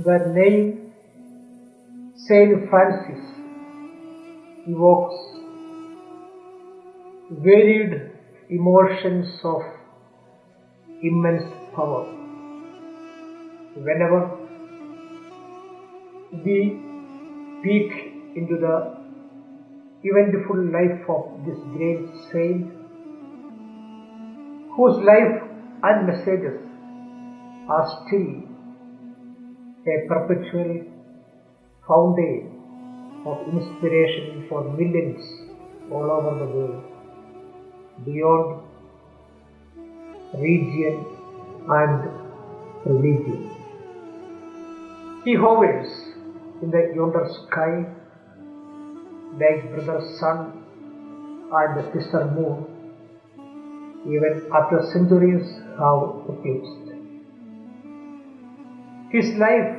The name Saint Francis evokes varied emotions of immense power. Whenever we peek into the eventful life of this great saint, whose life and messages are still a perpetual fountain of inspiration for millions all over the world, beyond region and religion. He hovers in the yonder sky like brother sun and sister moon, even after centuries have eclipsed. His life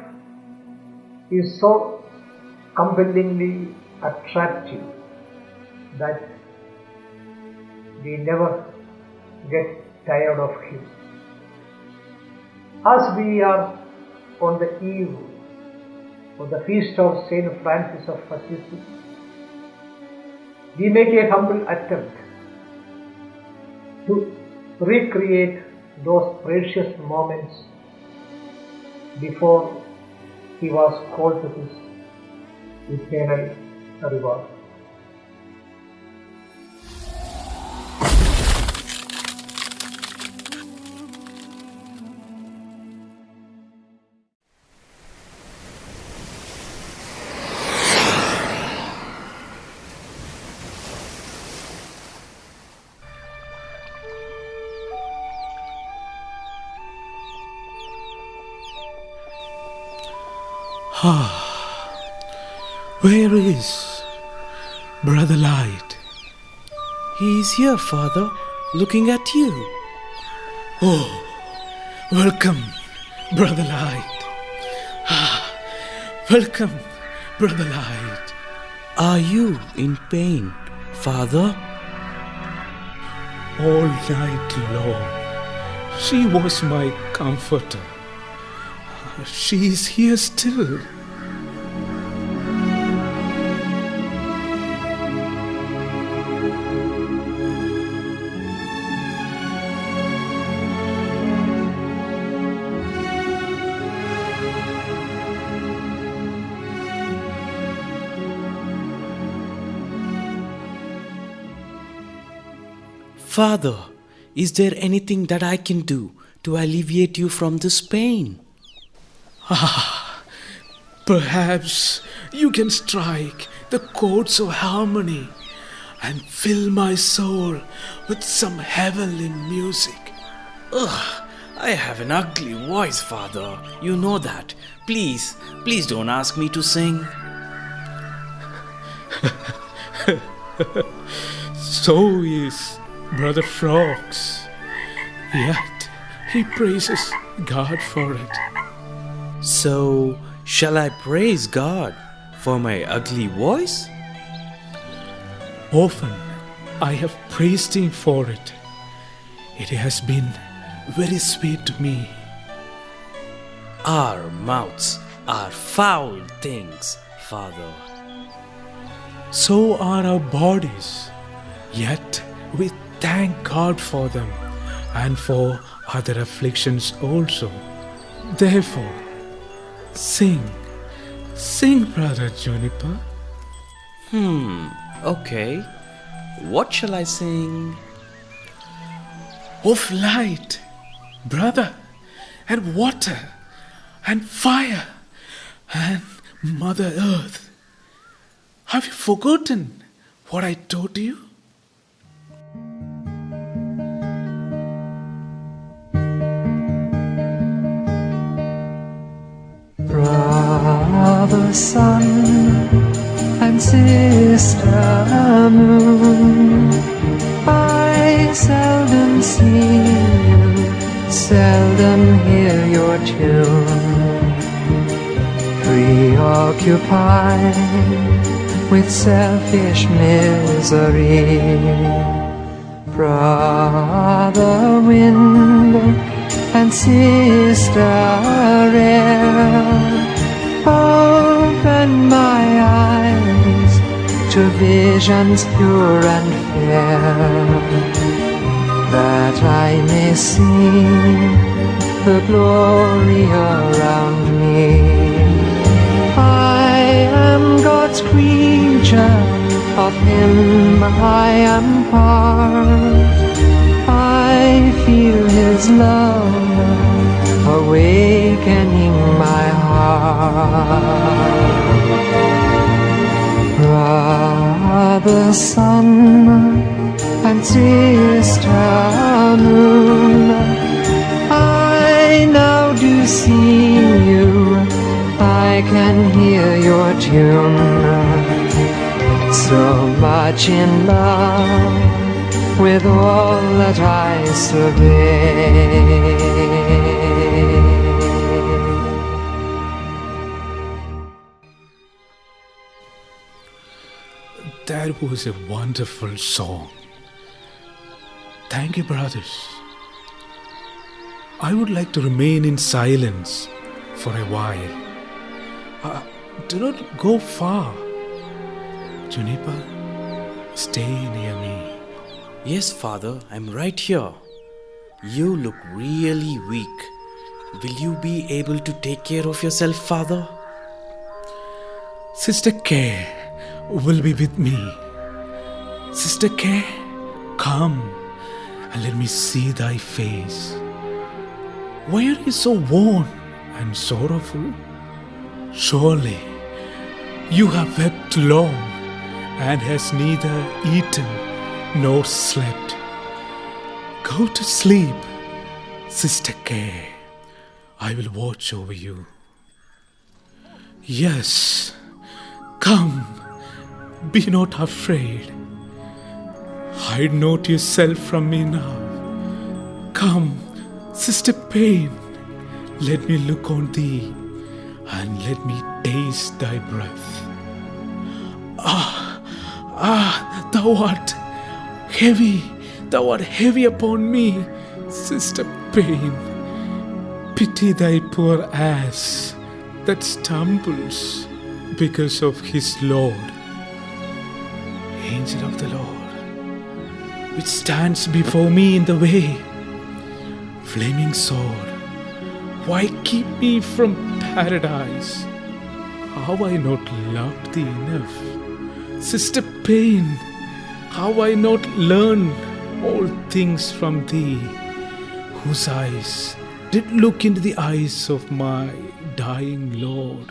is so compellingly attractive that we never get tired of him. As we are on the eve of the feast of Saint Francis of Assisi, we make a humble attempt to recreate those precious moments before he was called to his eternal reward. Where is Brother Light? He is here, Father, looking at you. Oh, welcome, Brother Light. Welcome, Brother Light. Are you in pain, Father? All night long, she was my comforter. She is here still. Father, is there anything that I can do to alleviate you from this pain? Perhaps you can strike the chords of harmony and fill my soul with some heavenly music. I have an ugly voice, Father. You know that. Please don't ask me to sing. So is Brother Frogs. Yet he praises God for it. So, shall I praise God for my ugly voice? Often I have praised Him for it. It has been very sweet to me. Our mouths are foul things, Father. So are our bodies. Yet we thank God for them and for other afflictions also. Therefore, sing, Brother Juniper. Okay. What shall I sing? Of light, brother, and water, and fire, and Mother Earth. Have you forgotten what I taught you? Brother sun and sister moon, I seldom see you, seldom hear your tune. Preoccupied with selfish misery, brother wind and sister air, to visions pure and fair, that I may see the glory around me. I am God's creature, of Him I am part. I feel His love awakening my heart. Brother sun and sister moon, I now do see you, I can hear your tune. So much in love with all that I survey. That was a wonderful song. Thank you, brothers. I would like to remain in silence for a while. Do not go far. Juniper, stay near me. Yes, Father, I'm right here. You look really weak. Will you be able to take care of yourself, Father? Sister Kay will be with me. Sister Kay, come and let me see thy face. Why are you so worn and sorrowful? Surely you have wept long and has neither eaten nor slept. Go to sleep, Sister Kay. I will watch over you. Yes, come, be not afraid. Hide not yourself from me now. Come, Sister Pain, let me look on thee and let me taste thy breath. Thou art heavy upon me, Sister Pain. Pity thy poor ass that stumbles because of his Lord. Angel of the Lord, which stands before me in the way, flaming sword, why keep me from paradise? How I not loved thee enough, Sister Pain? How I not learn all things from thee, whose eyes did look into the eyes of my dying Lord.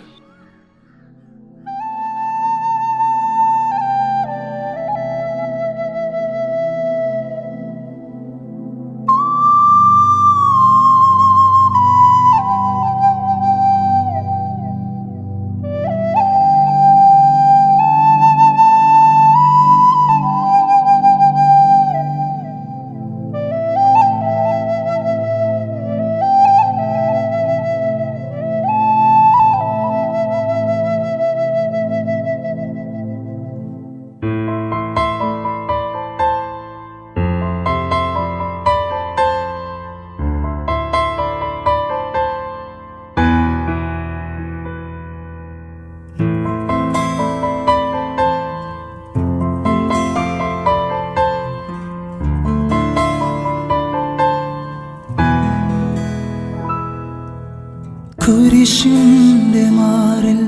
കുരിശിന്റെ മാറിൽ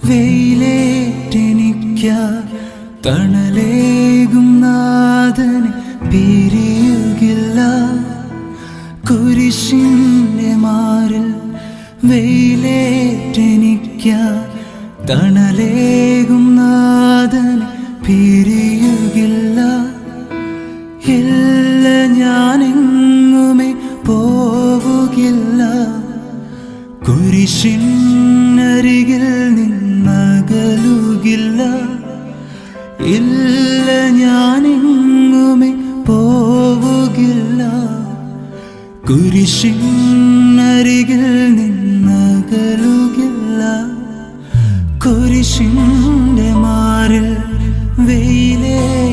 വെയിലേറ്റെനിക്കായി തണലേകും നാഥനെ പിരിയുകില്ല. കുരിശിന്റെ മാറിൽ വെയിലേറ്റെനിക്കായി തണലേകും നാഥനെ പിരിയുകില്ല. ഇല്ല, ഞാനെങ്ങുമേ പോവുകില്ല. കുരിശിനരികിൽ നിന്നകലുകില്ല. ഇല്ല, ഞാനെങ്ങുമേ പോവുകില്ല. കുരിശിനരികിൽ നിന്നകലുകില്ല. കുരിശിന്റെ മാറിൽ വെയിലേറ്റെനിക്കായി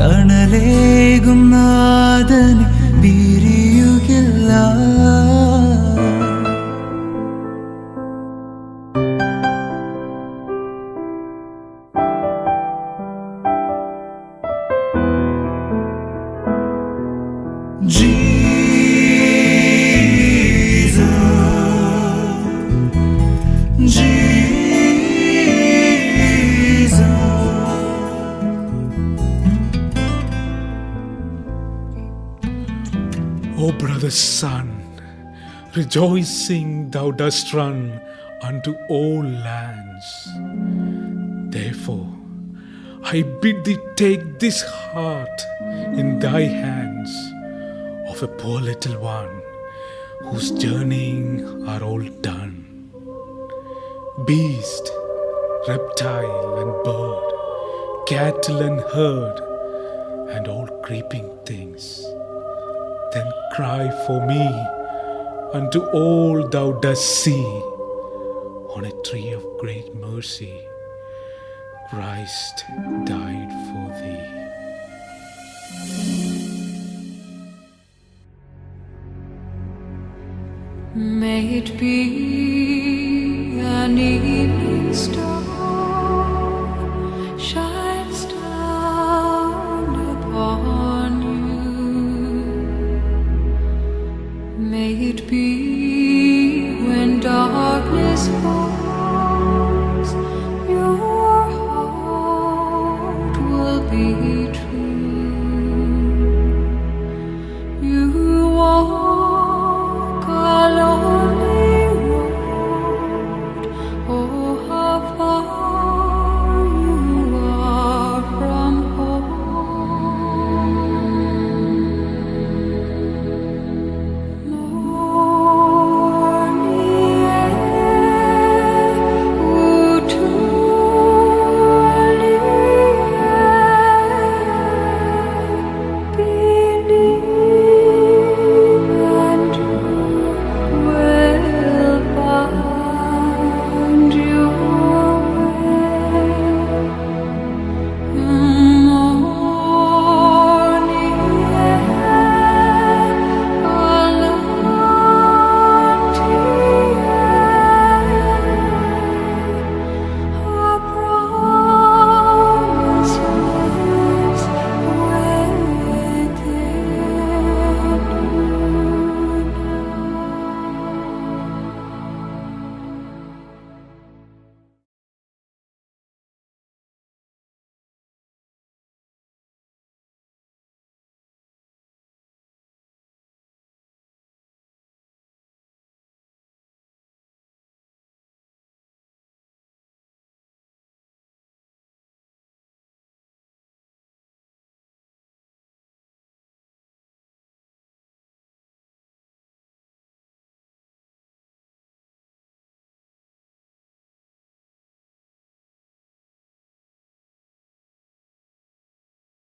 തണലേകും നാഥനെ പിരിയുകില്ല. Jesus, Jesus. O brother sun, rejoicing thou dost run unto all lands. Therefore, I bid thee take this heart in thy hands of a poor little one whose journeying are all done. Beast, reptile and bird, cattle and herd, and all creeping things, then cry for me unto all thou dost see. On a tree of great mercy, Christ died for thee. May it be an evening star